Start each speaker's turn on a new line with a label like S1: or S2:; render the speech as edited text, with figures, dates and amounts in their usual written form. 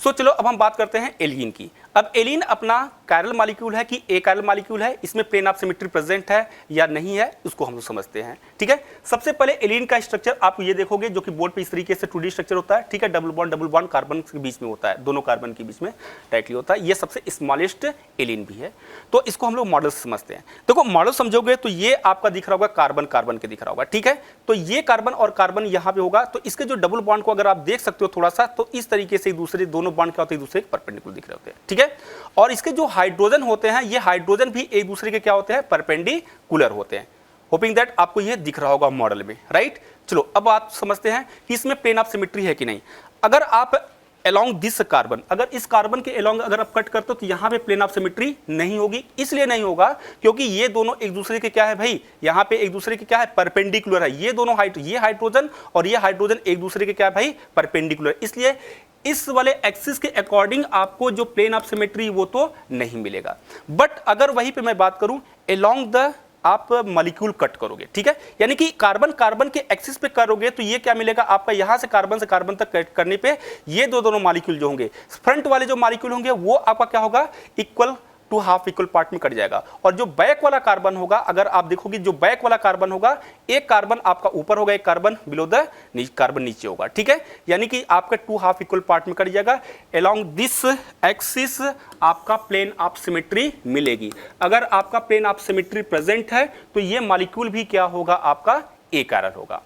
S1: सो चलो अब हम बात करते हैं एलिन की। अब एलिन अपना कायरल मॉलिक्यूल है कि ए कायरल मॉलिक्यूल है, इसमें प्लेन ऑफ सिमेट्री प्रेजेंट है या नहीं है, उसको हम लोग समझते हैं। ठीक है, सबसे पहले एलिन का स्ट्रक्चर आप ये देखोगे जो कि बोर्ड पे इस तरीके से 2D स्ट्रक्चर होता है। ठीक है, डबल बॉन्ड कार्बन के बीच में होता है, दोनों कार्बन के बीच में टाइटली होता है। ये सबसे स्मॉलेस्ट एलिन भी है, तो इसको हम लोग मॉडल समझते हैं। देखो मॉडल समझोगे तो ये आपका दिख रहा होगा कार्बन कार्बन के दिख रहा होगा। ठीक है, तो ये कार्बन और कार्बन यहाँ पे होगा, तो इसके जो डबल बॉन्ड को अगर आप देख सकते हो थोड़ा सा, तो इस तरीके से दूसरे दोनों बॉन्ड क्या होते हैं, एक दूसरे के परपेंडिकुलर दिख रहे होते हैं। ठीक है, और इसके जो हाइड्रोजन होते हैं, ये हाइड्रोजन भी एक दूसरे के क्या होते हैं, परपेंडिकुलर होते हैं। होपिंग दैट आपको ये दिख रहा होगा मॉडल में, राइट। चलो अब आप समझते हैं कि इसमें प्लेन ऑफ सिमेट्री है कि नहीं। अगर आप along दिस कार्बन, अगर इस कार्बन के along अगर आप कट करते हो तो यहाँ पे प्लेन ऑफ सिमेट्री नहीं होगी। इसलिए नहीं होगा क्योंकि ये दोनों एक दूसरे के क्या है भाई, यहाँ पे एक दूसरे के क्या है, परपेंडिकुलर है। ये दोनों ये हाइड्रोजन और ये हाइड्रोजन एक दूसरे के क्या है भाई, परपेंडिकुलर। इसलिए इस वाले एक्सिस के अकॉर्डिंग आपको जो प्लेन ऑफ सिमेट्री वो तो नहीं मिलेगा। बट अगर वहीं पे मैं बात करूं along द आप मॉलिक्यूल कट करोगे, ठीक है, यानी कि कार्बन कार्बन के एक्सिस पे करोगे तो ये क्या मिलेगा आपका, यहां से कार्बन तक कट करने पे ये दोनों मॉलिक्यूल जो होंगे, फ्रंट वाले जो मॉलिक्यूल होंगे वो आपका क्या होगा, equal to half equal part में कट जाएगा। और जो बैक वाला कार्बन होगा, अगर आप देखोगे जो बैक वाला कार्बन होगा, एक कार्बन आपका ऊपर होगा, एक कार्बन बिलो द कार्बन नीचे होगा। ठीक है, यानी कि आपका टू हाफ इक्वल पार्ट में कट जाएगा। अलोंग दिस एक्सिस आपका प्लेन ऑफ सिमेट्री मिलेगी। अगर आपका प्लेन ऑफ सिमेट्री प्रेजेंट है तो ये मॉलिक्यूल भी क्या होगा, आपका ए कायरल होगा।